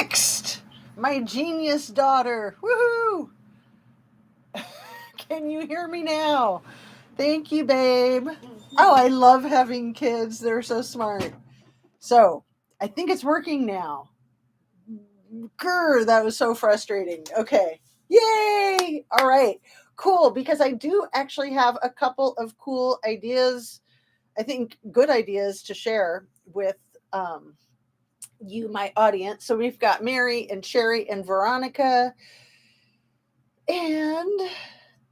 fixed. My genius daughter. Woohoo! Can you hear me now? Thank you, babe. Oh, I love having kids. They're so smart. So, I think it's working now. Grr, that was so frustrating. Okay. Yay! All right. Cool. Because I do actually have a couple of cool ideas, I think good ideas to share with um, you, my audience. So we've got Mary and Sherry and Veronica. And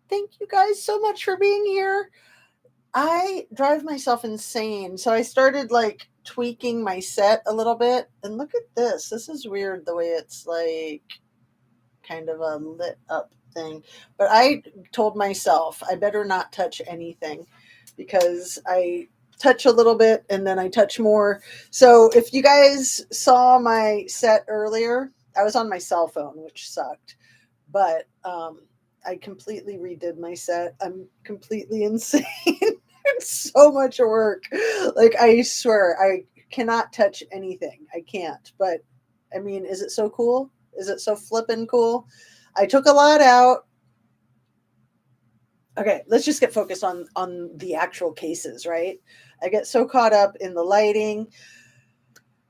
thank you guys so much for being here. I drive myself insane. So I started like tweaking my set a little bit. And look at this. This is weird the way it's like kind of a lit up thing. But I told myself I better not touch anything because I touch a little bit and then I touch more. So if you guys saw my set earlier, I was on my cell phone, which sucked. But I completely redid my set. I'm completely insane. It's so much work. Like I swear, I cannot touch anything. I can't. But I mean, is it so cool? Is it so flippin' cool? I took a lot out. Okay, let's just get focused on the actual cases, right? I get so caught up in the lighting.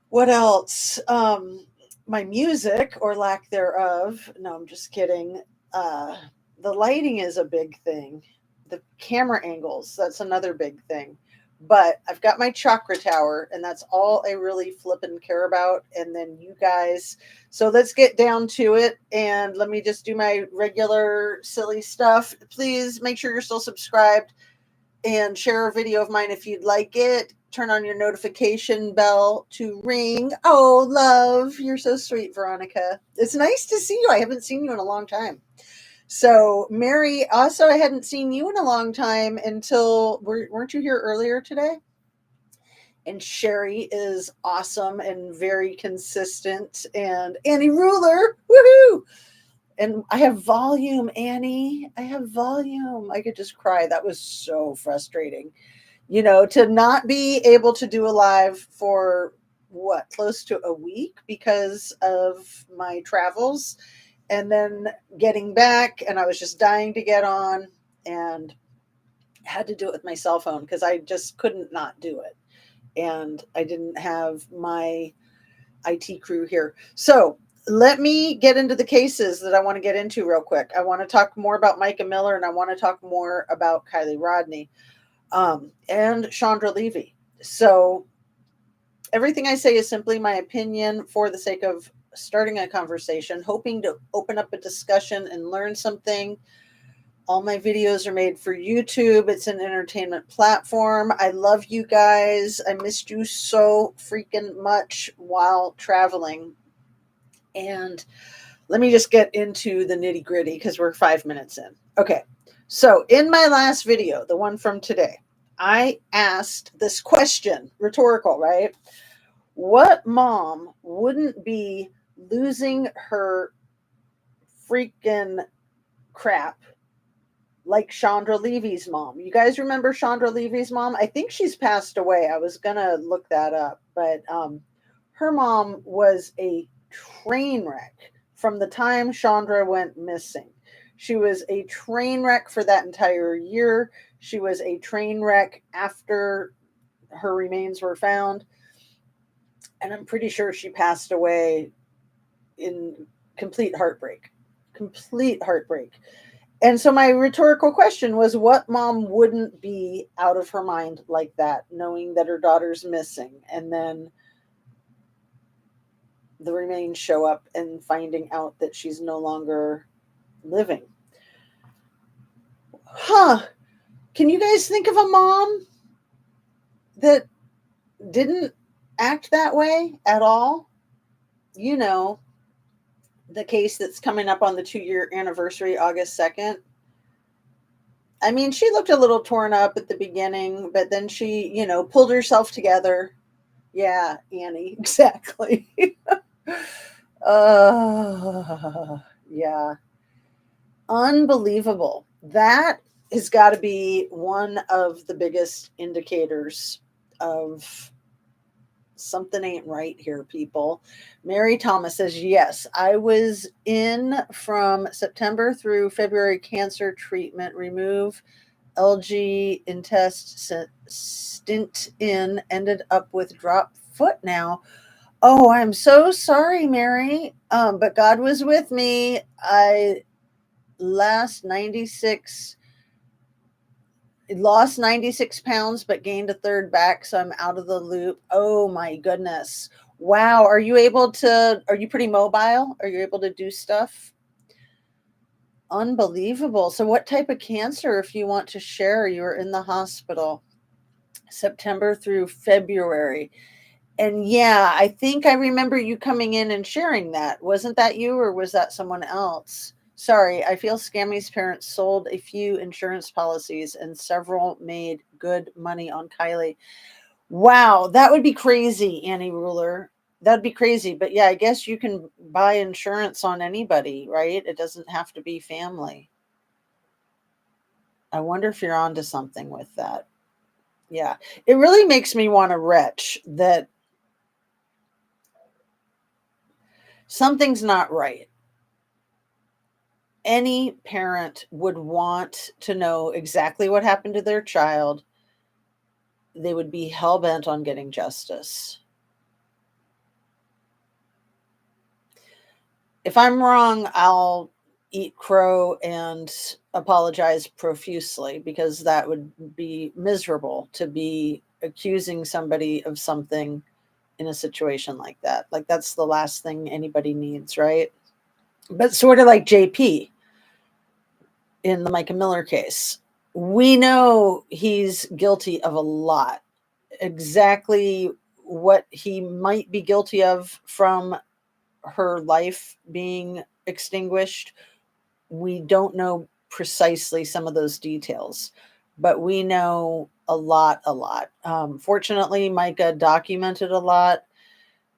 What else? My music or lack thereof. No, I'm just kidding. Uh, the lighting is a big thing. The camera angles, that's another big thing. But I've got my chakra tower, and that's all I really flippin' care about. And then you guys. So let's get down to it. And let me just do my regular silly stuff. Please make sure you're still subscribed and share a video of mine if you'd like it. Turn on your notification bell to ring. Oh, love, you're so sweet, Veronica. It's nice to see you. I haven't seen you in a long time. So, Mary, also, I hadn't seen you in a long time until, weren't you here earlier today? And Sherry is awesome and very consistent. And Annie Ruler, woohoo! And I have volume, Annie. I have volume. I could just cry. That was so frustrating. To not be able to do a live for what, close to a week because of my travels and then getting back. And I was just dying to get on and had to do it with my cell phone because I just couldn't not do it. And I didn't have my IT crew here. So let me get into the cases that I want to get into real quick. I want to talk more about Micah Miller and I want to talk more about Kylie Rodney and Chandra Levy. So everything I say is simply my opinion for the sake of starting a conversation, hoping to open up a discussion and learn something. All my videos are made for YouTube. It's an entertainment platform. I love you guys. I missed you so freaking much while traveling. And let me just get into the nitty gritty because we're 5 minutes in. Okay. So in my last video, the one from today, I asked this question, rhetorical, right? What mom wouldn't be losing her freaking crap like Chandra Levy's mom? You guys remember Chandra Levy's mom? I think she's passed away. I was going to look that up, but her mom was a train wreck from the time Chandra went missing. She was a train wreck for that entire year. She was a train wreck after her remains were found. And I'm pretty sure she passed away in complete heartbreak. Complete heartbreak. And so my rhetorical question was, what mom wouldn't be out of her mind like that, knowing that her daughter's missing, and then the remains show up and finding out that she's no longer living? Can you guys think of a mom that didn't act that way at all? The case that's coming up on the 2-year anniversary, August 2nd. I mean, she looked a little torn up at the beginning, but then she, pulled herself together. Yeah, Annie, exactly. Yeah. Unbelievable. That has got to be one of the biggest indicators of Something ain't right here, people. Mary Thomas says, yes, I was in from September through February cancer treatment, remove LG intest stint in, ended up with drop foot now. Oh, I'm so sorry, Mary. But God was with me. I last 96 lost 96 pounds but gained a third back, so I'm out of the loop. Oh my goodness. Wow. Are you pretty mobile? Are you able to do stuff? Unbelievable. So what type of cancer, if you want to share? You were in the hospital September through February. And yeah, I think I remember you coming in and sharing that. Wasn't that you, or was that someone else? Sorry, I feel Scammy's parents sold a few insurance policies and several made good money on Kylie. Wow, that would be crazy, Annie Ruler. That'd be crazy. But yeah, I guess you can buy insurance on anybody, right? It doesn't have to be family. I wonder if you're onto something with that. Yeah, it really makes me want to retch that something's not right. Any parent would want to know exactly what happened to their child. They would be hell bent on getting justice. If I'm wrong, I'll eat crow and apologize profusely, because that would be miserable to be accusing somebody of something in a situation like that. Like, that's the last thing anybody needs, right? But sort of like JP in the Micah Miller case, we know he's guilty of a lot. Exactly what he might be guilty of from her life being extinguished, we don't know precisely some of those details, but we know a lot, a lot. Fortunately, Micah documented a lot.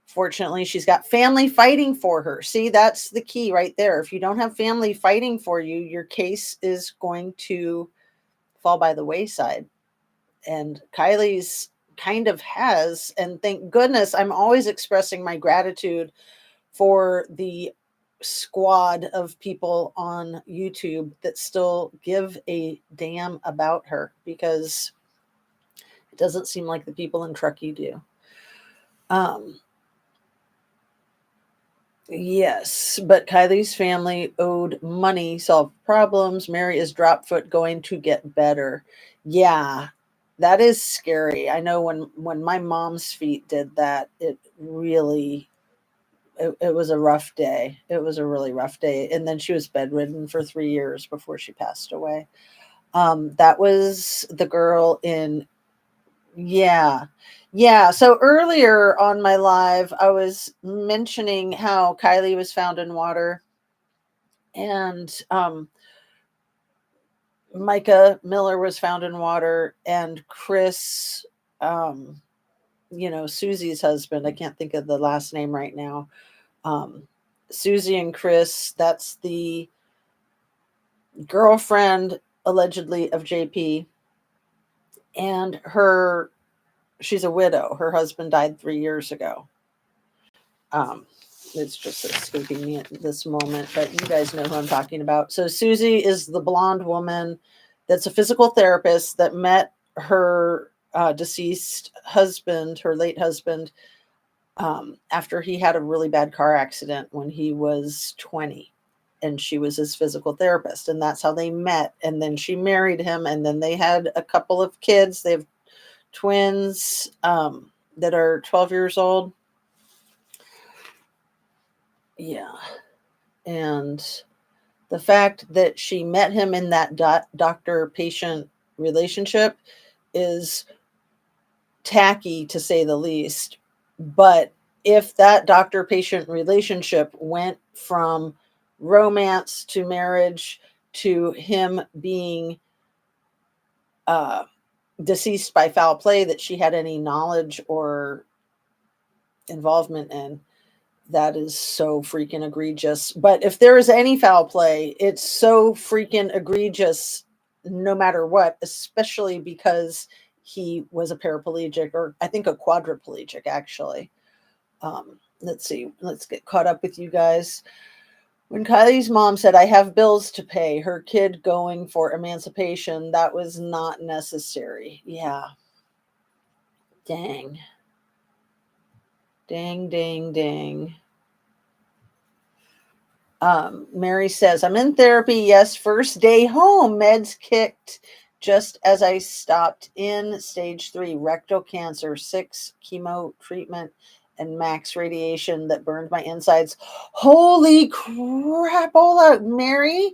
Fortunately, she's got family fighting for her. See, that's the key right there. If you don't have family fighting for you, your case is going to fall by the wayside. And Kylie's kind of has. And thank goodness, I'm always expressing my gratitude for the squad of people on YouTube that still give a damn about her, because it doesn't seem like the people in Truckee do. Yes, but Kylie's family owed money, solved problems. Mary is drop foot, going to get better. Yeah, that is scary. I know when my mom's feet did that, it really it was a rough day. It was a really rough day. And then she was bedridden for 3 years before she passed away. That was the girl in, yeah. Yeah. So earlier on my live, I was mentioning how Kylie was found in water, and Micah Miller was found in water, and Chris, um, Susie's husband, I can't think of the last name right now. Um, Susie and Chris, that's the girlfriend allegedly of JP, and she's a widow. Her husband died 3 years ago. Um, it's just escaping me at this moment, but you guys know who I'm talking about. So Susie is the blonde woman that's a physical therapist that met her deceased husband, her late husband, after he had a really bad car accident when he was 20. And she was his physical therapist. And that's how they met. And then she married him. And then they had a couple of kids. They have twins that are 12 years old. Yeah. And the fact that she met him in that doctor-patient relationship is tacky, to say the least. But if that doctor-patient relationship went from romance to marriage to him being deceased by foul play that she had any knowledge or involvement in, that is so freaking egregious. But if there is any foul play, it's so freaking egregious no matter what, especially because he was a paraplegic, or I think a quadriplegic, actually. Let's see. Let's get caught up with you guys. When Kylie's mom said, I have bills to pay, her kid going for emancipation, that was not necessary. Yeah. Dang. Dang, dang, dang. Mary says, I'm in therapy. Yes, first day home. Meds kicked just as I stopped in. Stage 3, rectal cancer, 6 chemo treatment, and max radiation that burned my insides. Holy crapola, Mary.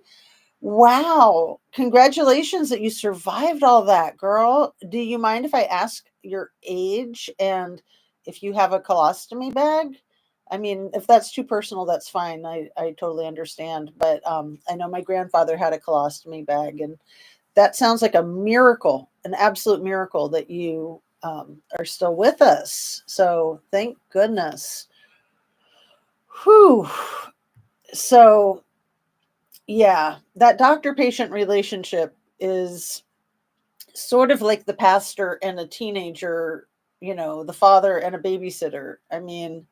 Wow. Congratulations that you survived all that, girl. Do you mind if I ask your age and if you have a colostomy bag? I mean, if that's too personal, that's fine. I totally understand. But I know my grandfather had a colostomy bag, and that sounds like a miracle, an absolute miracle that you are still with us. So thank goodness. Whew. So, yeah, that doctor-patient relationship is sort of like the pastor and a teenager, the father and a babysitter. I mean,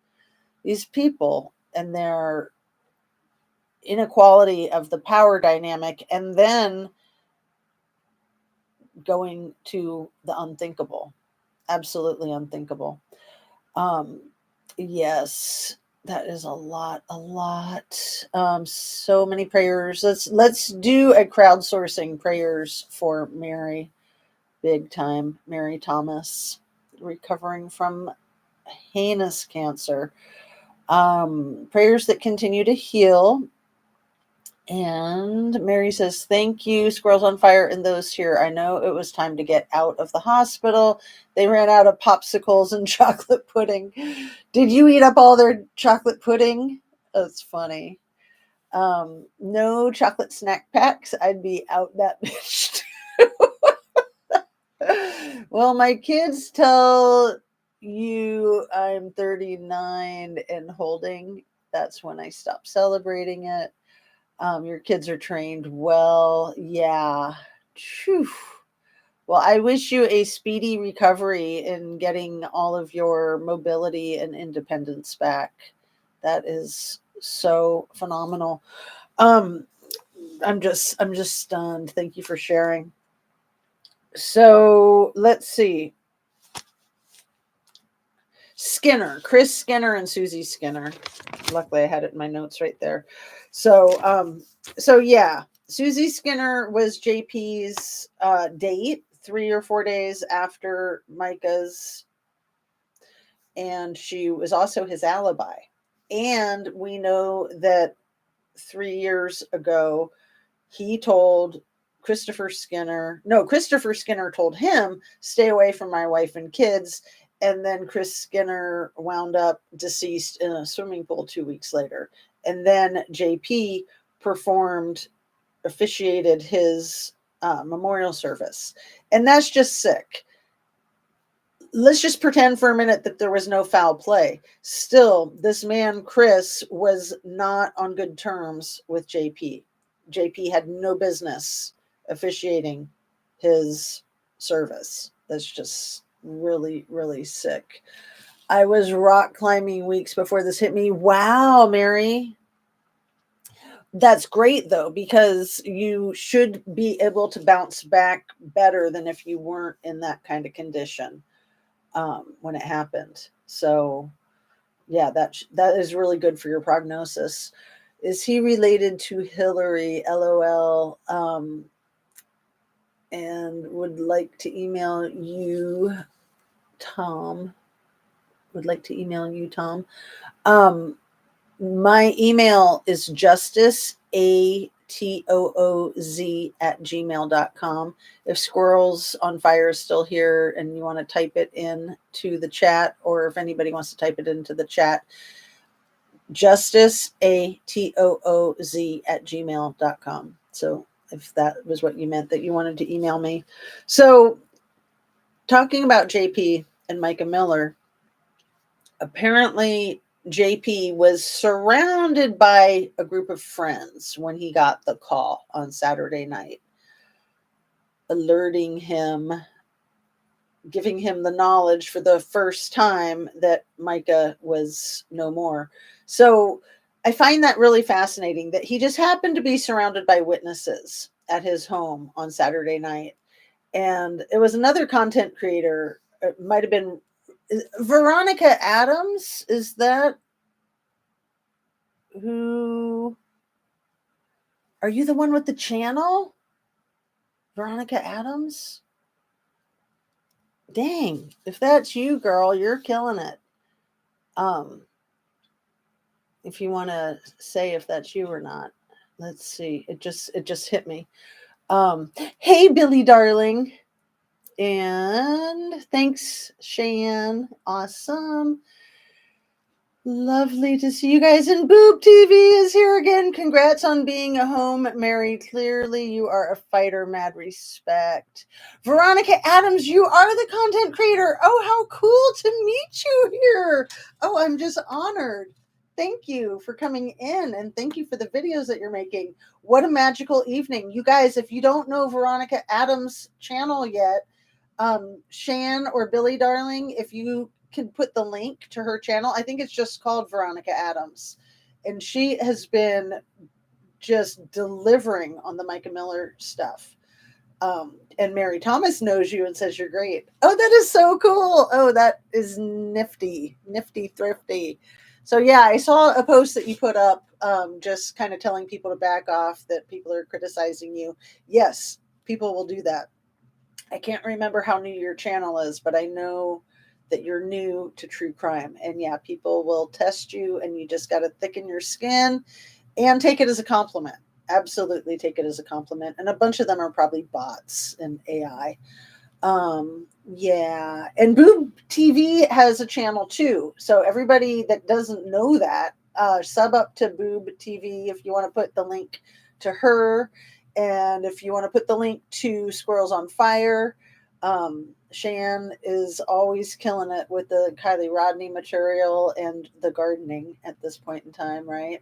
these people and their inequality of the power dynamic, and then going to the unthinkable, absolutely unthinkable. Um, yes, that is a lot. So many prayers. Let's do a crowdsourcing prayers for Mary, big time. Mary Thomas, recovering from heinous cancer. Prayers that continue to heal. And Mary says, thank you, Squirrels on Fire and those here. I know it was time to get out of the hospital. They ran out of popsicles and chocolate pudding. Did you eat up all their chocolate pudding? That's funny. No chocolate snack packs. I'd be out that bitch too. Well, my kids tell you I'm 39 and holding. That's when I stop celebrating it. Your kids are trained well. Yeah. Phew. Well, I wish you a speedy recovery in getting all of your mobility and independence back. That is so phenomenal. Um, I'm just stunned. Thank you for sharing. So let's see. Chris Skinner and Susie Skinner. Luckily I had it in my notes right there. So yeah, Susie Skinner was JP's date 3 or 4 days after Micah's, and she was also his alibi. And we know that 3 years ago he told Christopher Skinner told him, stay away from my wife and kids. And then Chris Skinner wound up deceased in a swimming pool 2 weeks later. And then JP officiated his memorial service. And that's just sick. Let's just pretend for a minute that there was no foul play. Still, this man, Chris, was not on good terms with JP. JP had no business officiating his service. That's just really, really sick. I was rock climbing weeks before this hit me. Wow, Mary. That's great, though, because you should be able to bounce back better than if you weren't in that kind of condition when it happened. So, yeah, that is really good for your prognosis. Is he related to Hillary? LOL. And would like to email you, Tom. My email is justiceatooz@gmail.com. If Squirrels on Fire is still here and you want to type it in to the chat, or if anybody wants to type it into the chat, justiceatooz@gmail.com. So if that was what you meant, that you wanted to email me. So talking about JP and Micah Miller, apparently JP was surrounded by a group of friends when he got the call on Saturday night, alerting him giving him the knowledge for the first time that Micah was no more. So I find that really fascinating that he just happened to be surrounded by witnesses at his home on Saturday night. And it was another content creator. It might have been Veronica Adams. Is that who? Are you the one with the channel? Veronica Adams? Dang, if that's you, girl, you're killing it. If you want to say if that's you or not. Let's see. It just hit me. Hey Billy darling. And thanks, Cheyenne. Awesome. Lovely to see you guys. And Boob TV is here again. Congrats on being a home, Mary. Clearly, you are a fighter. Mad respect. Veronica Adams, you are the content creator. Oh, how cool to meet you here. Oh, I'm just honored. Thank you for coming in, and thank you for the videos that you're making. What a magical evening. You guys, if you don't know Veronica Adams' channel yet, Shan or Billy darling, if you can put the link to her channel. I think it's just called Veronica Adams. And she has been just delivering on the Micah Miller stuff. And Mary Thomas knows you and says you're great. Oh, that is so cool. Oh, that is nifty, thrifty. So yeah, I saw a post that you put up, just kind of telling people to back off, that people are criticizing you. Yes, people will do that. I can't remember how new your channel is, but I know that you're new to true crime. And yeah, people will test you, and you just got to thicken your skin and take it as a compliment. Absolutely take it as a compliment. And a bunch of them are probably bots and AI. Yeah. And Boob TV has a channel too. So everybody that doesn't know that, sub up to Boob TV if you want to put the link to her. And if you want to put the link to Squirrels on Fire, Shan is always killing it with the Kylie Rodney material and the gardening at this point in time, right?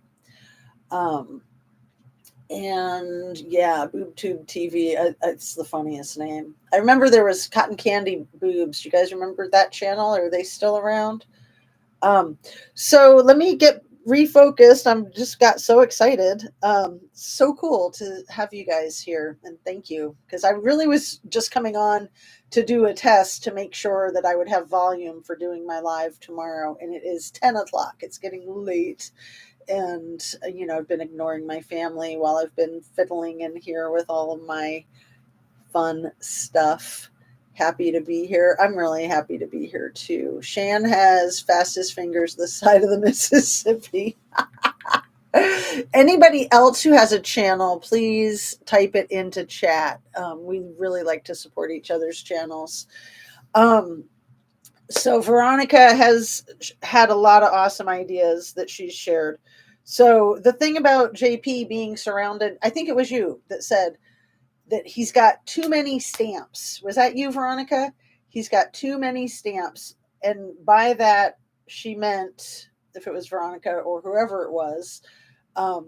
And yeah, BoobTube TV, it's the funniest name. I remember there was Cotton Candy Boobs. You guys remember that channel? Are they still around? So let me get refocused. I'm just got so excited. So cool to have you guys here, and thank you, because I really was just coming on to do a test to make sure that I would have volume for doing my live tomorrow, and it is 10 o'clock. It's getting late, and I've been ignoring my family while I've been fiddling in here with all of my fun stuff. Happy to be here. I'm really happy to be here too. Shan has fastest fingers this side of the Mississippi. Anybody else who has a channel, please type it into chat. We really like to support each other's channels. So Veronica has had a lot of awesome ideas that she's shared. So the thing about JP being surrounded, I think it was you that said that he's got too many stamps. Was that you, Veronica? He's got too many stamps. And by that, she meant, if it was Veronica or whoever it was, I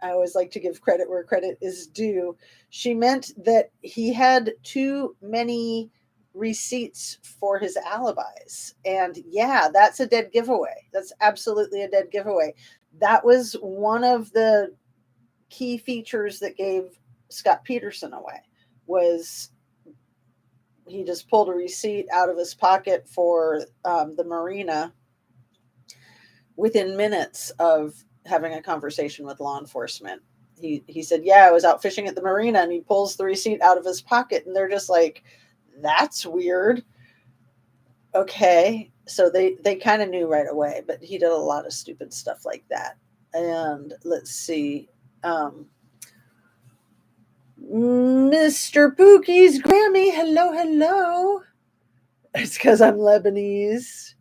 always like to give credit where credit is due. She meant that he had too many receipts for his alibis. And yeah, that's a dead giveaway. That's absolutely a dead giveaway. That was one of the key features that gave Scott Peterson away. Was he just pulled a receipt out of his pocket for the marina within minutes of having a conversation with law enforcement. He said, yeah, I was out fishing at the marina, and he pulls the receipt out of his pocket, and they're just like, that's weird. Okay. So they kind of knew right away, but he did a lot of stupid stuff like that. And let's see. Mr. Pookie's Grammy, hello, hello. It's because I'm Lebanese.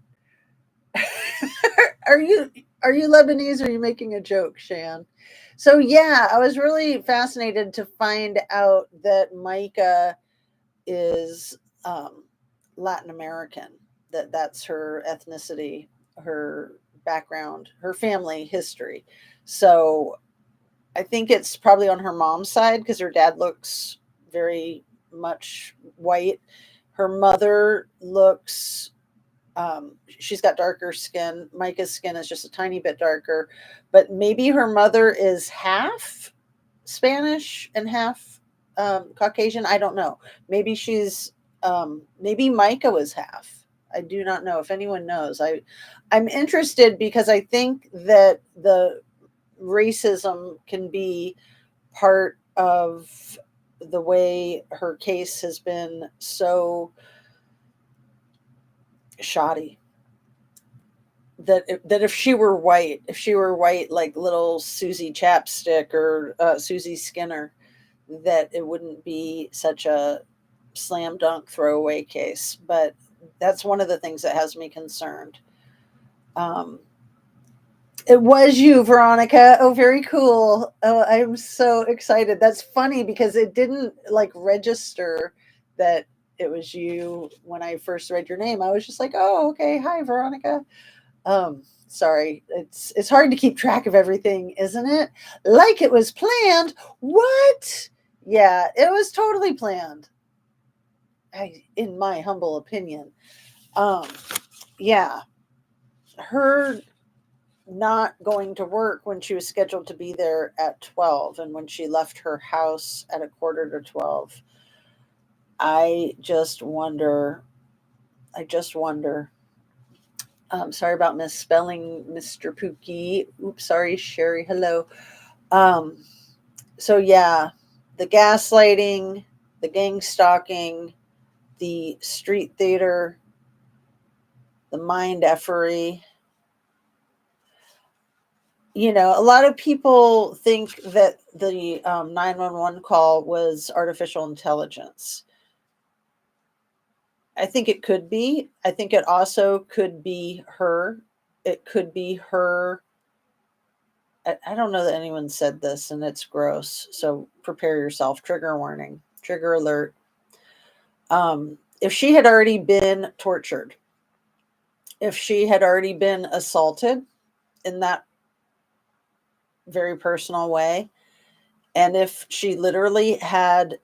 Are you Lebanese, or are you making a joke, Shan? So yeah, I was really fascinated to find out that Micah is Latin American. That's her ethnicity, her background, her family history. So I think it's probably on her mom's side, because her dad looks very much white. Her mother looks, she's got darker skin. Micah's skin is just a tiny bit darker, but maybe her mother is half Spanish and half Caucasian. I don't know. Maybe maybe Micah was half. I do not know. If anyone knows, I'm interested because I think that the racism can be part of the way her case has been so shoddy that if she were white, like little Susie Chapstick or Susie Skinner, that it wouldn't be such a slam dunk throwaway case. But that's one of the things that has me concerned. Um, it was you, Veronica. Oh, very cool. Oh, I'm so excited. That's funny because it didn't like register that it was you when I first read your name. I was just like, oh, okay. Hi, Veronica. Sorry. It's hard to keep track of everything, isn't it? Like it was planned. What? Yeah, it was totally planned. In my humble opinion. Um, yeah. Her not going to work when she was scheduled to be there at 12 and when she left her house at a quarter to 12. I just wonder. I just wonder. Sorry about misspelling Mr. Pookie. Oops, sorry, Sherry. Hello. Um, so yeah, the gaslighting, the gang stalking, the street theater, the mind effery. You know, a lot of people think that the 911 call was artificial intelligence. I think it could be. I think it also could be her. It could be her. I don't know that anyone said this and it's gross. So prepare yourself. Trigger warning, trigger alert. If she had already been tortured, if she had already been assaulted in that very personal way, and if she literally had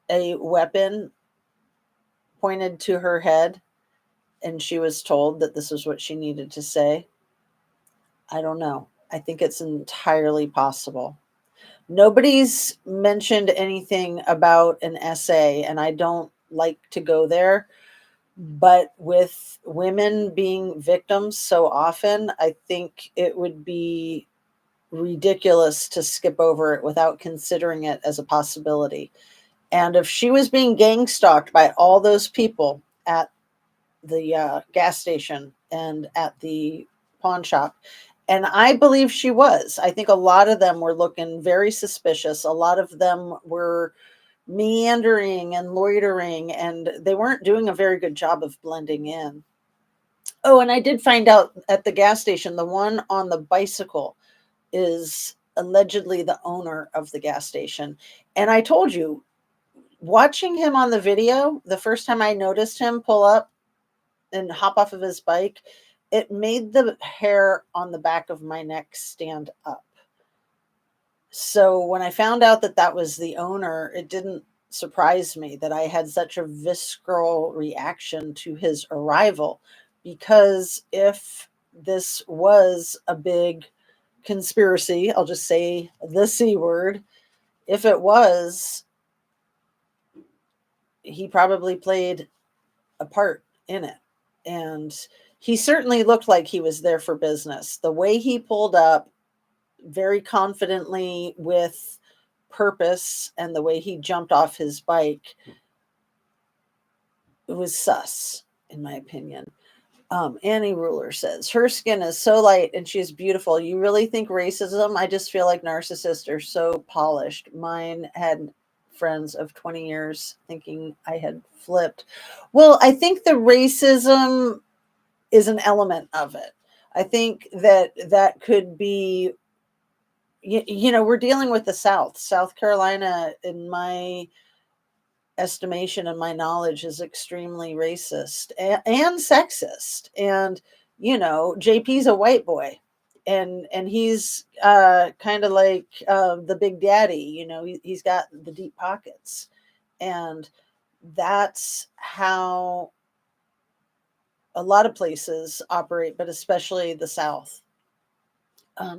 a weapon pointed to her head and she was told that this is what she needed to say, I don't know. I think it's entirely possible. Nobody's mentioned anything about an essay, and I don't like to go there. But with women being victims so often, I think it would be ridiculous to skip over it without considering it as a possibility. And if she was being gang stalked by all those people at the gas station and at the pawn shop, and I believe she was, I think a lot of them were looking very suspicious. A lot of them were meandering and loitering, and they weren't doing a very good job of blending in. Oh, and I did find out at the gas station, the one on the bicycle is allegedly the owner of the gas station. And I told you, watching him on the video, the first time I noticed him pull up and hop off of his bike, it made the hair on the back of my neck stand up. So when I found out that that was the owner, it didn't surprise me that I had such a visceral reaction to his arrival. Because if this was a big conspiracy, I'll just say the C word, if it was, he probably played a part in it. And he certainly looked like he was there for business. The way he pulled up very confidently with purpose and the way he jumped off his bike, it was sus, in my opinion. Annie Ruler says, her skin is so light and she's beautiful. You really think racism? I just feel like narcissists are so polished. Mine had friends of 20 years thinking I had flipped. Well, I think the racism is an element of it. I think that could be, you know, we're dealing with the South Carolina, in my estimation and my knowledge, is extremely racist and sexist. And you know, JP's a white boy, and he's kind of like the big daddy. You know, he's got the deep pockets, and that's how a lot of places operate, but especially the South.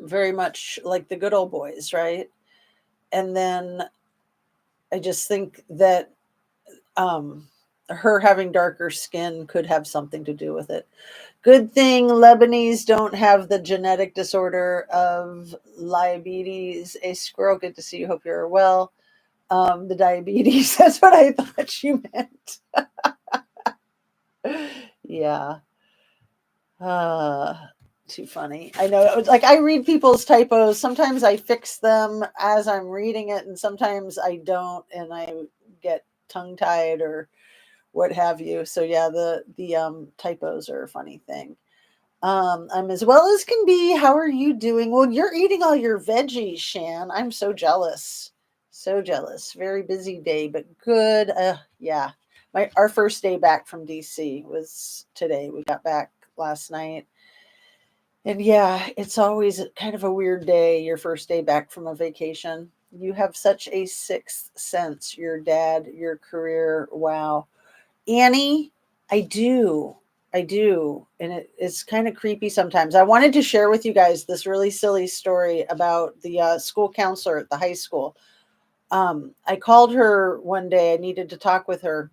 Very much like the good old boys, right? And then I just think that um, her having darker skin could have something to do with it. Good thing Lebanese don't have the genetic disorder of diabetes. A squirrel, good to see you. Hope you're well. The diabetes, that's what I thought you meant. Yeah. Uh, Too funny. I know. Like I read people's typos. Sometimes I fix them as I'm reading it, and sometimes I don't, and I get tongue tied or what have you. So yeah, the typos are a funny thing. I'm as well as can be. How are you doing? Well, you're eating all your veggies, Shan. I'm so jealous. So jealous. Very busy day, but good. Yeah. Our first day back from DC was today. We got back last night. And yeah, it's always kind of a weird day, your first day back from a vacation. You have such a sixth sense, your dad, your career. Wow. Annie, I do. I do. And it's kind of creepy sometimes. I wanted to share with you guys this really silly story about the school counselor at the high school. I called her one day. I needed to talk with her,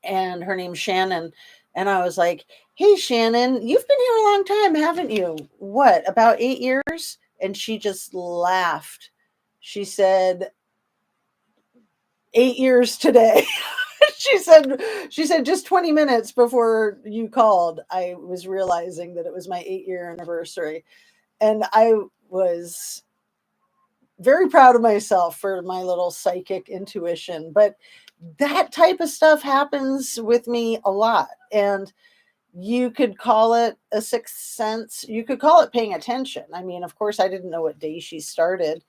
and her name's Shannon. And I was like, "Hey, Shannon, you've been here a long time, haven't you? What, about 8 years?" And she just laughed. She said, "8 years today." she said just 20 minutes before you called, I was realizing that it was my 8 year anniversary. And I was very proud of myself for my little psychic intuition. But that type of stuff happens with me a lot. And you could call it a sixth sense. You could call it paying attention. I mean, of course, I didn't know what day she started,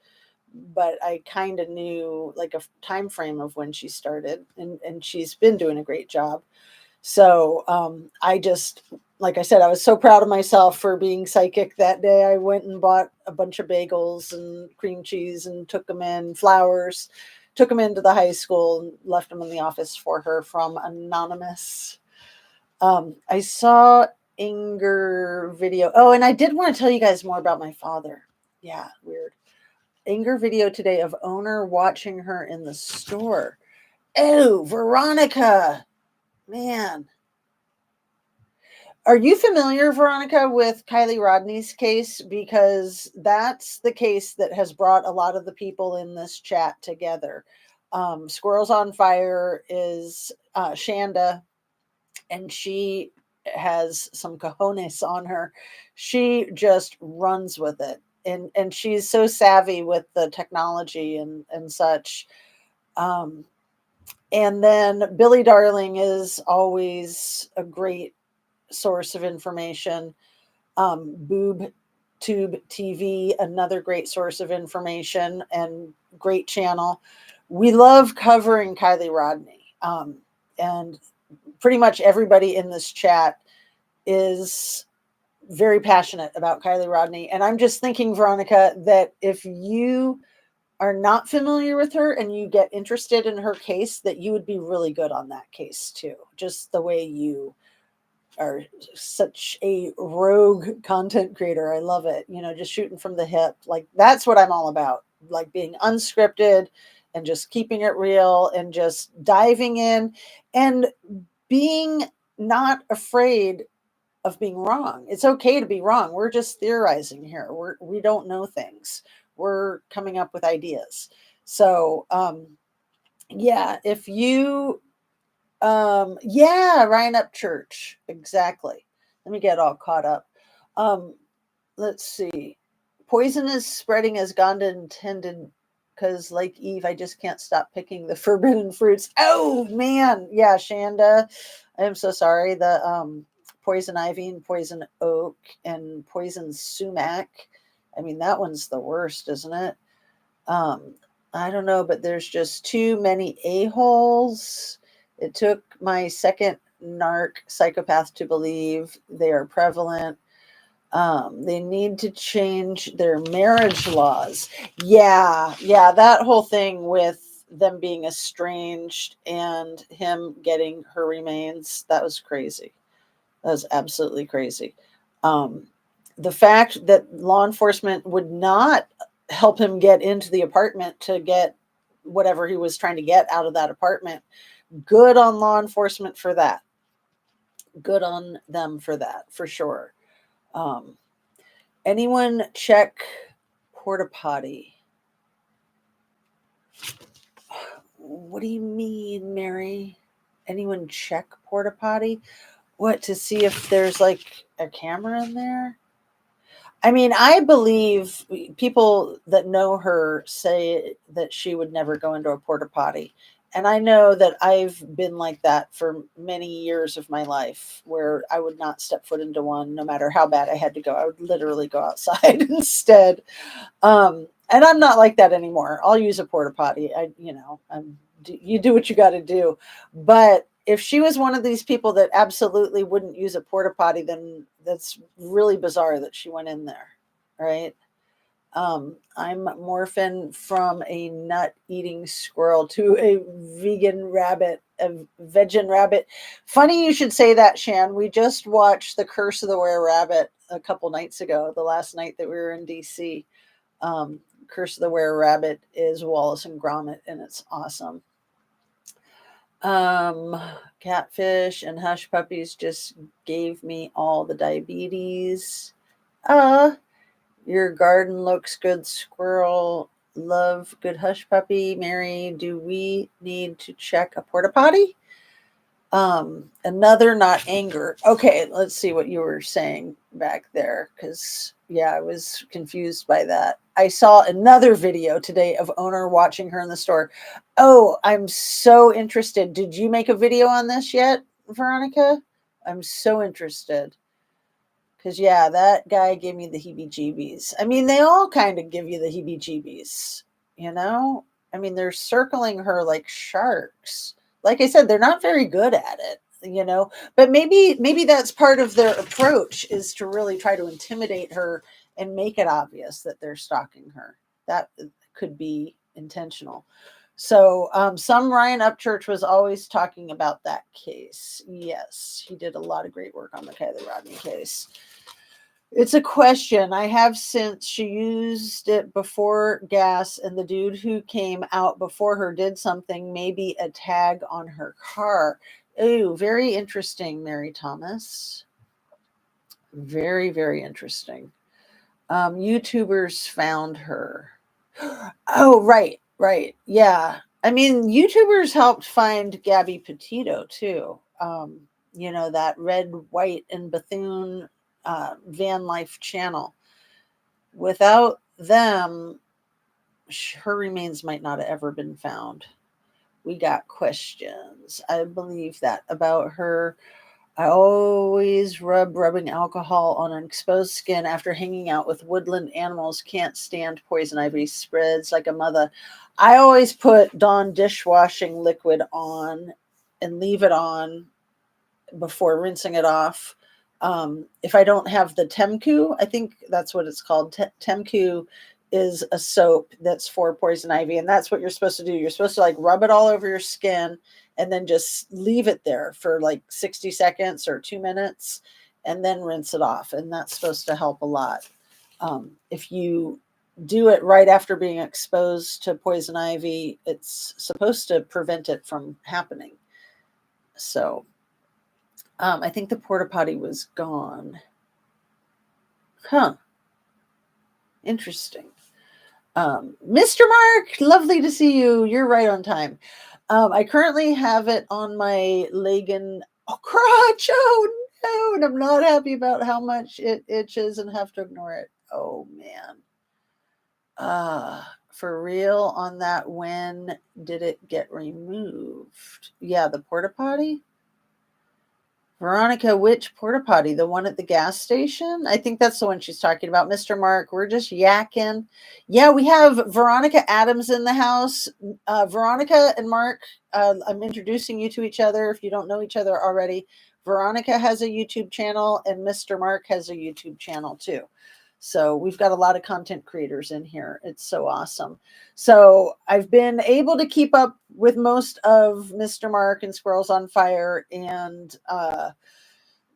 but I kind of knew like a time frame of when she started, and she's been doing a great job. So I just, like I said, I was so proud of myself for being psychic that day. I went and bought a bunch of bagels and cream cheese and took them in, flowers, took them into the high school and left them in the office for her from Anonymous. I saw Inger video. Oh, and I did want to tell you guys more about my father. Yeah, weird. Inger video today of owner watching her in the store. Oh, Veronica. Man. Are you familiar, Veronica, with Kylie Rodney's case? Because that's the case that has brought a lot of the people in this chat together. Squirrels on Fire is Shanda, and she has some cojones on her. She just runs with it. And she's so savvy with the technology and such. And then Billy Darling is always a great source of information. Boob Tube TV, another great source of information and great channel. We love covering Kylie Rodney. And pretty much everybody in this chat is very passionate about Kylie Rodney. And I'm just thinking, Veronica, that if you are not familiar with her and you get interested in her case, that you would be really good on that case too. Just the way you are such a rogue content creator. I love it. You know, just shooting from the hip. Like that's what I'm all about. Like being unscripted and just keeping it real and just diving in and being not afraid of being wrong. It's okay to be wrong. We're just theorizing here. We don't know things. We're coming up with ideas. So yeah, if you yeah, Ryan Upchurch. Exactly. Let me get all caught up. Um, let's see. Poison is spreading as Gonda intended because, like Eve, I just can't stop picking the forbidden fruits. Oh man, yeah, Shanda. I am so sorry. The poison ivy and poison oak and poison sumac. I mean, that one's the worst, isn't it? Um, I don't know, but there's just too many a-holes. It took my second narc psychopath to believe they are prevalent. They need to change their marriage laws. Yeah, that whole thing with them being estranged and him getting her remains, that was crazy. That was absolutely crazy. Um, the fact that law enforcement would not help him get into the apartment to get whatever he was trying to get out of that apartment, good on law enforcement for that. Good on them for that, for sure. Um, anyone check porta potty? What do you mean, Mary? Anyone check porta potty? What, to see if there's like a camera in there? I mean, I believe people that know her say that she would never go into a porta potty. And I know that I've been like that for many years of my life, where I would not step foot into one no matter how bad I had to go. I would literally go outside instead. And I'm not like that anymore. I'll use a porta potty. You do what you got to do. But if she was one of these people that absolutely wouldn't use a porta potty, then that's really bizarre that she went in there, right? I'm morphing from a nut eating squirrel to a vegan rabbit. Funny you should say that, Shan. We just watched The Curse of the Were Rabbit a couple nights ago, the last night that we were in DC. Curse of the Were Rabbit is Wallace and Gromit, and it's awesome. Catfish and hush puppies just gave me all the diabetes. Your garden looks good, squirrel. Love good hush puppy. Mary, do we need to check a porta potty? Another not anger. Okay, let's see what you were saying back there, because yeah, I was confused by that. I saw another video today of owner watching her in the store. Oh, I'm so interested. Did you make a video on this yet, Veronica? I'm so interested. Because yeah, that guy gave me the heebie-jeebies. I mean, they all kind of give you the heebie-jeebies, you know? I mean, they're circling her like sharks. Like I said, they're not very good at it, you know? But maybe that's part of their approach, is to really try to intimidate her and make it obvious that they're stalking her. That could be intentional. So some Ryan Upchurch was always talking about that case. Yes, he did a lot of great work on the Kylie Rodney case. It's a question I have since. She used it before gas, and the dude who came out before her did something, maybe a tag on her car. Ooh, very interesting, Mary Thomas. Very, very interesting. YouTubers found her. Oh, right, right. Yeah. I mean, YouTubers helped find Gabby Petito too. That Red, White, and Bethune van life channel. Without them, her remains might not have ever been found. We got questions. I believe that about her. I always rubbing alcohol on an exposed skin after hanging out with woodland animals. Can't stand poison ivy. Spreads like a mother. I always put Dawn dishwashing liquid on and leave it on before rinsing it off. If I don't have the Temku, I think that's what it's called. Temku is a soap that's for poison ivy, and that's what you're supposed to do. You're supposed to like rub it all over your skin and then just leave it there for like 60 seconds or 2 minutes and then rinse it off. And that's supposed to help a lot. If you do it right after being exposed to poison ivy, it's supposed to prevent it from happening. So I think the porta potty was gone. Huh. Interesting. Mr. Mark, lovely to see you. You're right on time. I currently have it on my leg and crotch. Oh no, and I'm not happy about how much it itches and have to ignore it. Oh man. For real on that, when did it get removed? Yeah, the porta potty. Veronica, which porta potty? The one at the gas station? I think that's the one she's talking about. Mr. Mark, we're just yakking. Yeah, we have Veronica Adams in the house. Veronica and Mark, I'm introducing you to each other if you don't know each other already. Veronica has a YouTube channel, and Mr. Mark has a YouTube channel too. So we've got a lot of content creators in here. It's so awesome. So I've been able to keep up with most of Mr. Mark and Squirrels on Fire and the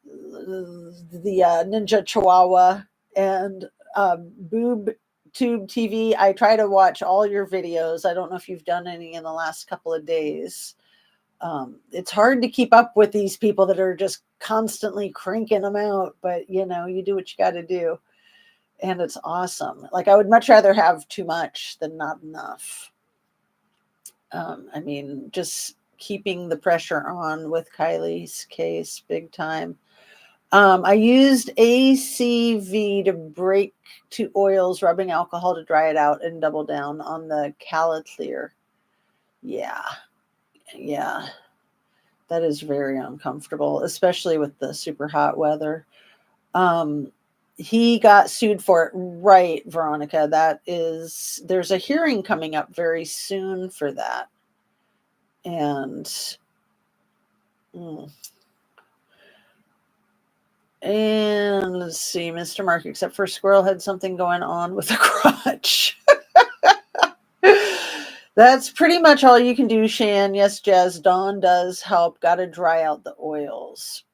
Ninja Chihuahua and Boob Tube TV. I try to watch all your videos. I don't know if you've done any in the last couple of days. It's hard to keep up with these people that are just constantly cranking them out, but you know, you do what you got to do. And it's awesome. Like, I would much rather have too much than not enough. I mean, just keeping the pressure on with Kylie's case, big time. I used ACV to break to oils, rubbing alcohol to dry it out, and double down on the Caliclear. Yeah. Yeah. That is very uncomfortable, especially with the super hot weather. He got sued for it, right, Veronica? There's a hearing coming up very soon for that. And let's see, Mr. Mark, except for Squirrel had something going on with the crotch. That's pretty much all you can do, Shan. Yes, Jazz, Dawn does help. Got to dry out the oils.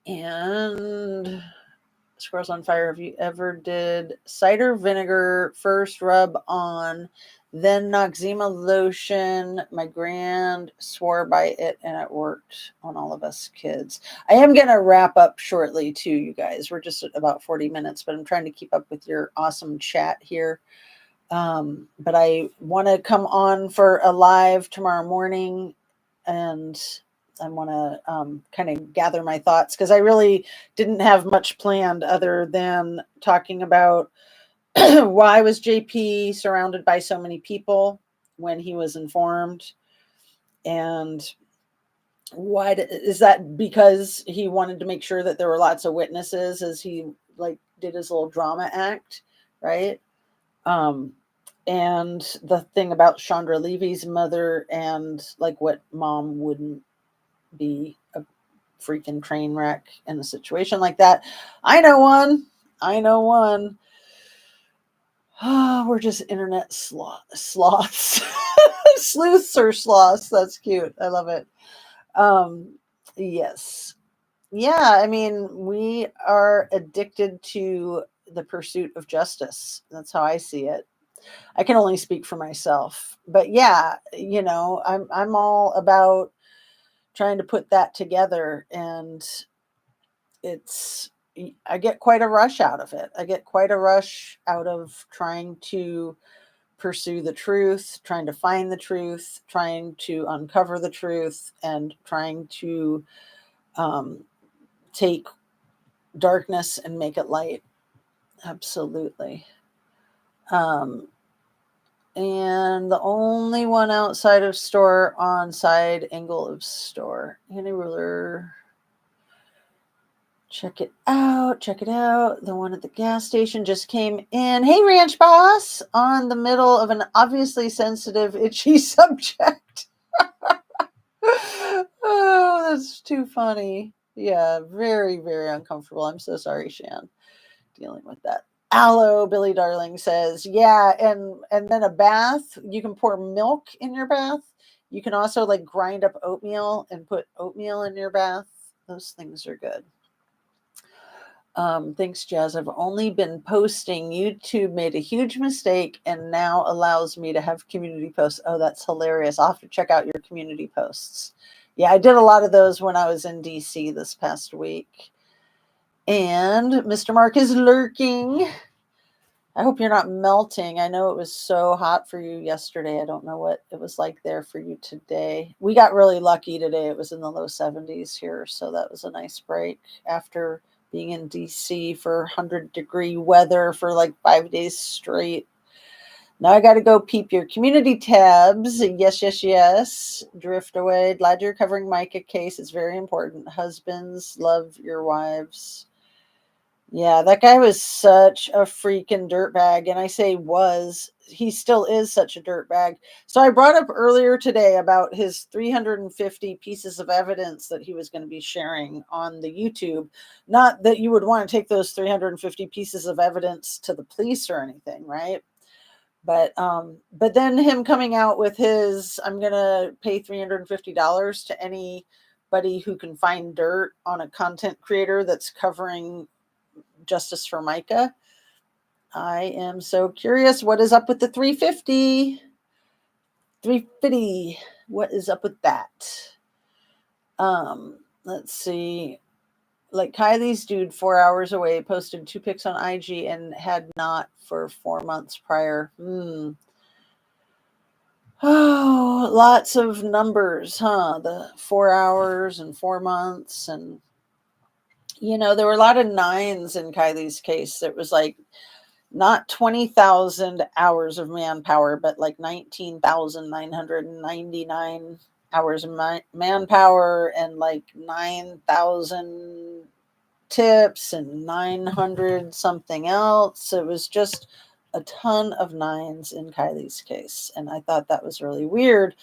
And Squirrels on Fire, have you ever did cider vinegar first rub on, then Noxzema lotion? My grand swore by it and it worked on all of us kids. I am going to wrap up shortly too, you guys. We're just at about 40 minutes, but I'm trying to keep up with your awesome chat here. But I want to come on for a live tomorrow morning, and I want to kind of gather my thoughts, because I really didn't have much planned other than talking about why was JP surrounded by so many people when he was informed, and why is that? Because he wanted to make sure that there were lots of witnesses as he like did his little drama act, right? And the thing about Chandra Levy's mother, and like what mom wouldn't be a freaking train wreck in a situation like that. I know one. Oh, we're just internet sloths. Sleuths or sloths. That's cute. I love it. Yes. Yeah, I mean, we are addicted to the pursuit of justice. That's how I see it. I can only speak for myself. But yeah, you know, I'm all about trying to put that together, and I get quite a rush out of it. I get quite a rush out of trying to pursue the truth, trying to find the truth, trying to uncover the truth, and trying to take darkness and make it light. Absolutely. And the only one outside of store on side angle of store. Any ruler. Check it out. The one at the gas station just came in. Hey, Ranch Boss, on the middle of an obviously sensitive, itchy subject. Oh, that's too funny. Yeah, very, very uncomfortable. I'm so sorry, Shan, dealing with that. Aloe, Billy Darling says, yeah, and then a bath. You can pour milk in your bath. You can also like grind up oatmeal and put oatmeal in your bath. Those things are good. Thanks, Jazz. I've only been posting. YouTube made a huge mistake and now allows me to have community posts. Oh, that's hilarious. I'll have to check out your community posts. Yeah, I did a lot of those when I was in DC this past week. And Mr. Mark is lurking. I hope you're not melting. I know it was so hot for you yesterday. I don't know what it was like there for you today. We got really lucky today. It was in the low 70s here, so that was a nice break after being in DC for 100-degree weather for like 5 days straight. Now I got to go peep your community tabs. Yes. Drift away. Glad you're covering Micah case. It's very important. Husbands, love your wives. Yeah, that guy was such a freaking dirtbag. And I say was, he still is such a dirtbag. So I brought up earlier today about his 350 pieces of evidence that he was going to be sharing on the YouTube. Not that you would want to take those 350 pieces of evidence to the police or anything, right? But then him coming out with his, I'm gonna pay $350 to anybody who can find dirt on a content creator that's covering justice for Micah. I am so curious. What is up with the 350? 350. What is up with that? Let's see. Like Kylie's dude, 4 hours away, posted 2 pics on IG and had not for 4 months prior. Oh, lots of numbers, huh? The 4 hours and 4 months. And, there were a lot of nines in Kylie's case. It was like not 20,000 hours of manpower, but like 19,999 hours of manpower and like 9,000 tips and 900 something else. It was just a ton of nines in Kylie's case. And I thought that was really weird.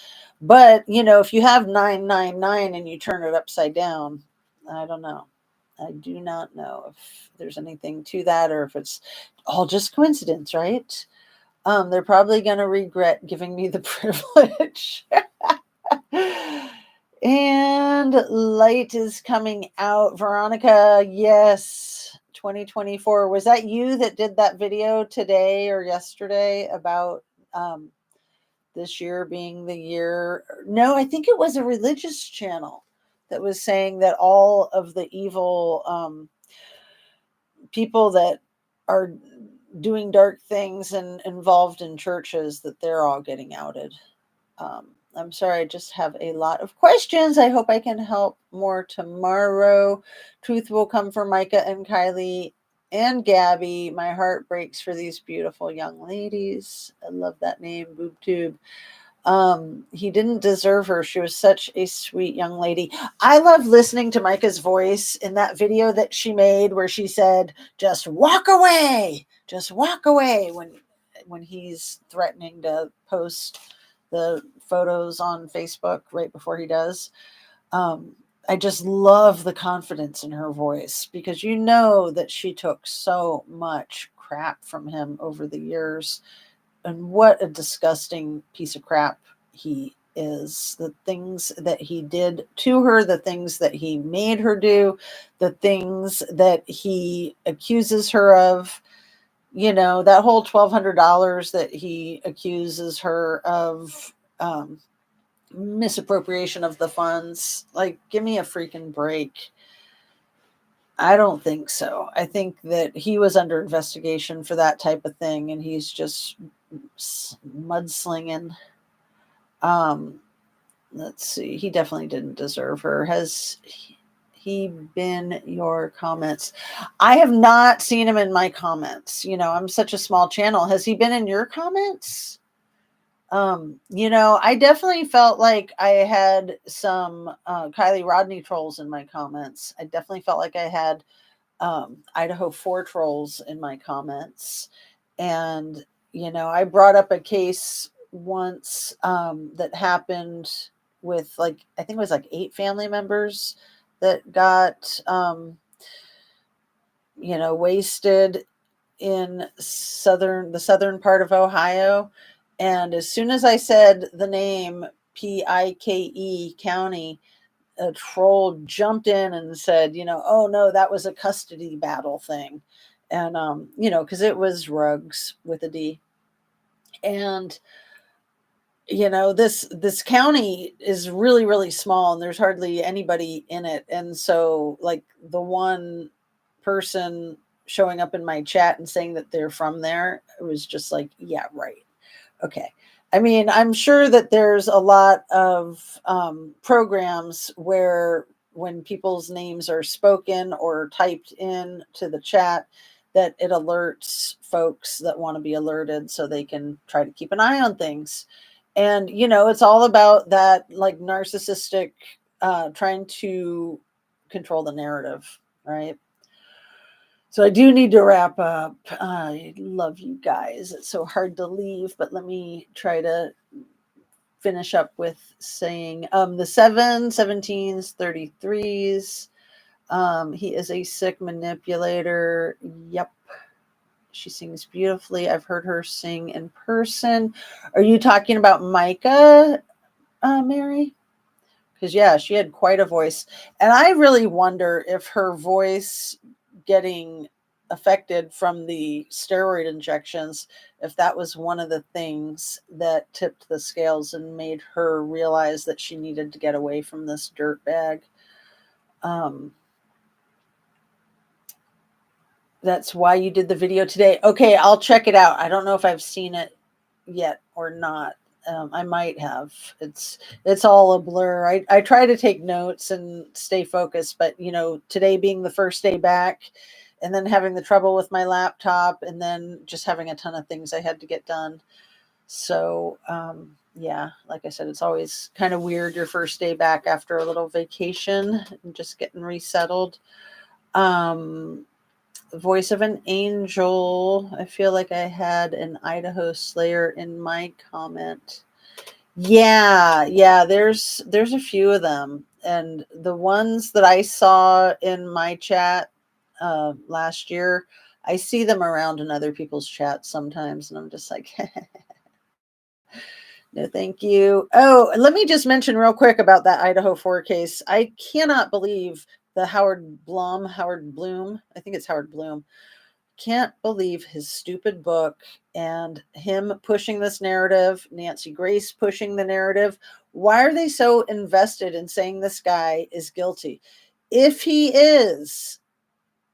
But, if you have 999 and you turn it upside down, I don't know. I do not know if there's anything to that or if it's all just coincidence, right? They're probably going to regret giving me the privilege. And light is coming out. Veronica, yes, 2024. Was that you that did that video today or yesterday about this year being the year? No, I think it was a religious channel that was saying that all of the evil people that are doing dark things and involved in churches, that they're all getting outed. I'm sorry, I just have a lot of questions. I hope I can help more tomorrow. Truth will come for Micah and Kylie and Gabby. My heart breaks for these beautiful young ladies. I love that name, BoobTube. He didn't deserve her. She was such a sweet young lady. I love listening to Micah's voice in that video that she made where she said, just walk away when he's threatening to post the photos on Facebook right before he does. I just love the confidence in her voice because that she took so much crap from him over the years. And what a disgusting piece of crap he is. The things that he did to her, the things that he made her do, the things that he accuses her of, that whole $1,200 that he accuses her of misappropriation of the funds. Like, give me a freaking break. I don't think so. I think that he was under investigation for that type of thing, and he's just mudslinging. Let's see. He definitely didn't deserve her. Has he been your comments? I have not seen him in my comments. I'm such a small channel. Has he been in your comments? I definitely felt like I had some Kylie Rodney trolls in my comments. I definitely felt like I had Idaho 4 trolls in my comments. And, I brought up a case once that happened with I think it was 8 family members that got, wasted in the southern part of Ohio. And as soon as I said the name Pike County, a troll jumped in and said, oh no, that was a custody battle thing. And, because it was Ruggs with a D. And, this county is really, really small and there's hardly anybody in it. And so the one person showing up in my chat and saying that they're from there, it was just like, yeah, right. Okay. I mean, I'm sure that there's a lot of programs where when people's names are spoken or typed in to the chat, that it alerts folks that want to be alerted so they can try to keep an eye on things. And, it's all about that narcissistic trying to control the narrative, right? So I do need to wrap up. I love you guys. It's so hard to leave, but let me try to finish up with saying the 17s, 33s. He is a sick manipulator. Yep. She sings beautifully. I've heard her sing in person. Are you talking about Micah, Mary? Because, yeah, she had quite a voice. And I really wonder if her voice getting affected from the steroid injections, if that was one of the things that tipped the scales and made her realize that she needed to get away from this dirt bag. That's why you did the video today. Okay, I'll check it out. I don't know if I've seen it yet or not. I might have. It's all a blur. I try to take notes and stay focused, but today being the first day back, and then having the trouble with my laptop, and then just having a ton of things I had to get done. So yeah, like I said, it's always kind of weird your first day back after a little vacation and just getting resettled. Voice of an Angel. I feel like I had an Idaho Slayer in my comment. Yeah, there's a few of them, and the ones that I saw in my chat last year, I see them around in other people's chats sometimes, and I'm just like, no, thank you. Oh, let me just mention real quick about that Idaho 4 case. I cannot believe the Howard Bloom. I think it's Howard Bloom. Can't believe his stupid book and him pushing this narrative, Nancy Grace pushing the narrative. Why are they so invested in saying this guy is guilty? If he is,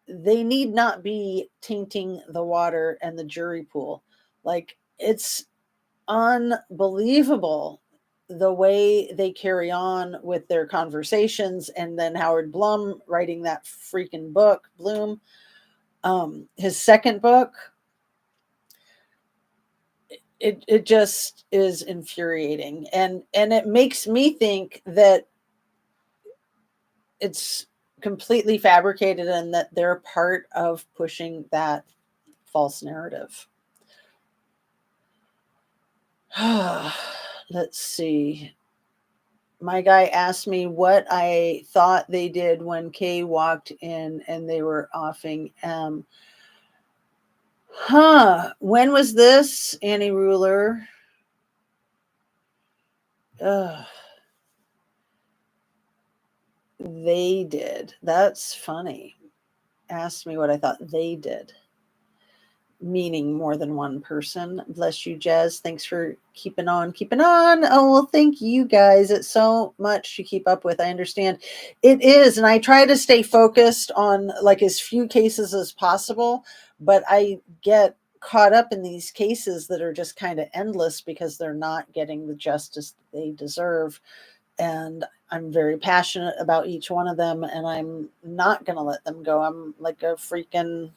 they need not be tainting the water and the jury pool. Like, it's unbelievable the way they carry on with their conversations. And then Howard Bloom writing that freaking book, Bloom. His second book, it just is infuriating, and it makes me think that it's completely fabricated and that they're part of pushing that false narrative. Let's see. My guy asked me what I thought they did when Kay walked in and they were offing M. When was this, Annie Ruler? They did. That's funny. Asked me what I thought they did. Meaning more than one person. Bless you, Jez. Thanks for keeping on. Oh, well, thank you guys. It's so much to keep up with. I understand it is. And I try to stay focused on like as few cases as possible, but I get caught up in these cases that are just kind of endless because they're not getting the justice they deserve. And I'm very passionate about each one of them, and I'm not going to let them go. I'm like a freaking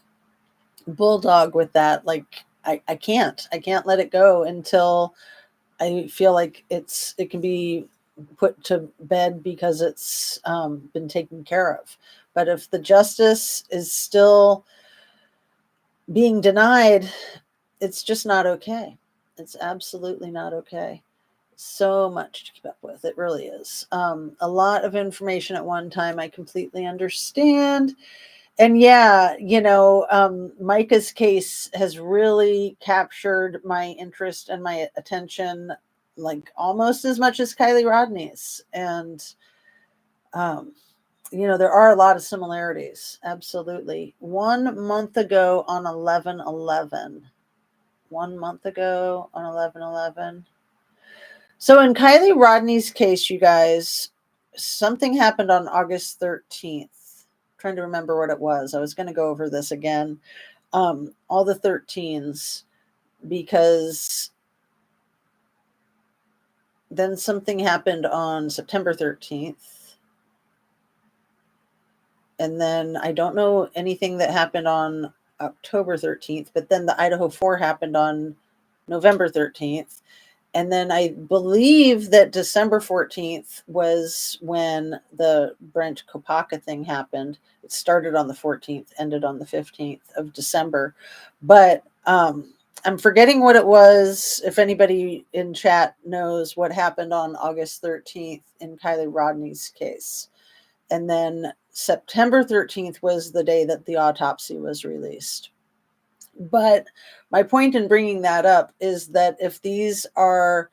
bulldog with that. Like, I can't let it go until I feel like it can be put to bed because it's been taken care of. But if the justice is still being denied, it's just not okay. It's absolutely not okay. So much to keep up with. It really is. A lot of information at one time. I completely understand. And yeah, Micah's case has really captured my interest and my attention, like almost as much as Kylie Rodney's. And, there are a lot of similarities. Absolutely. 1 month ago on 11/11. 1 month ago on 11/11. So in Kylie Rodney's case, you guys, something happened on August 13th. I'm trying to remember what it was. I was going to go over this again. All the 13s, because then something happened on September 13th. And then I don't know anything that happened on October 13th, but then the Idaho 4 happened on November 13th. And then I believe that December 14th was when the Brent Kopaka thing happened. It started on the 14th, ended on the 15th of December. But I'm forgetting what it was. If anybody in chat knows what happened on August 13th in Kylie Rodney's case. And then September 13th was the day that the autopsy was released. But my point in bringing that up is that if these are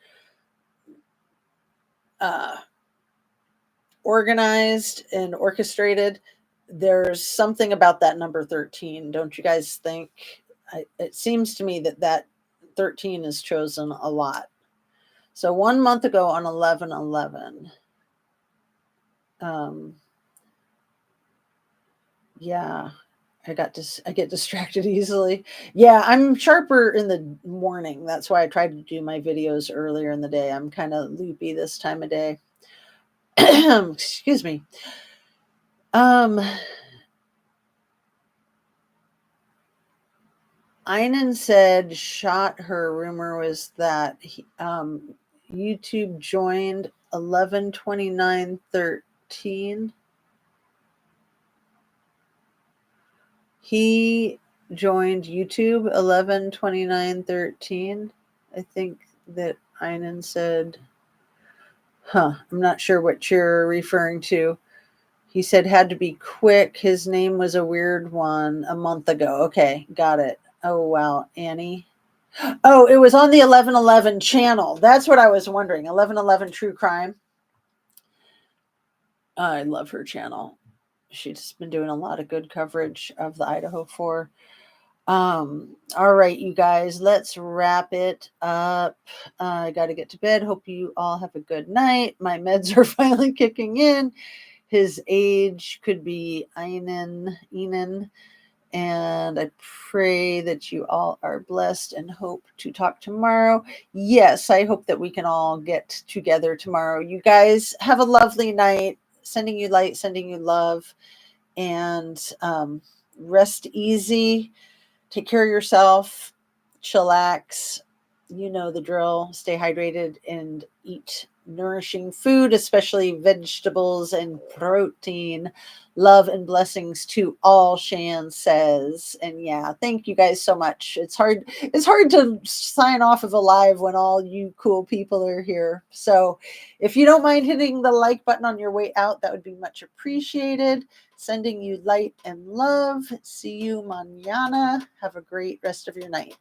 organized and orchestrated, there's something about that number 13. Don't you guys think? It seems to me that 13 is chosen a lot. So 1 month ago on 11/11, yeah, I get distracted easily. Yeah, I'm sharper in the morning. That's why I tried to do my videos earlier in the day. I'm kind of loopy this time of day. Excuse me. Einan said shot her. Rumor was that YouTube joined 11/29/13. He joined YouTube 11/29/13. I think that Einan said. I'm not sure what you're referring to. He said had to be quick. His name was a weird one a month ago. Okay, got it. Oh, wow. Annie. Oh, it was on the 11/11 channel. That's what I was wondering. 11/11 True Crime. I love her channel. She's been doing a lot of good coverage of the Idaho 4. All right, you guys, let's wrap it up. I got to get to bed. Hope you all have a good night. My meds are finally kicking in. His age could be Enan, and I pray that you all are blessed and hope to talk tomorrow. Yes, I hope that we can all get together tomorrow. You guys have a lovely night. Sending you light, sending you love, and rest easy. Take care of yourself. Chillax. You know the drill. Stay hydrated and eat nourishing food, especially vegetables and protein. Love and blessings to all, Shan says. And yeah, thank you guys so much. It's hard to sign off of a live when all you cool people are here. So if you don't mind hitting the like button on your way out, that would be much appreciated. Sending you light and love. See you mañana. Have a great rest of your night.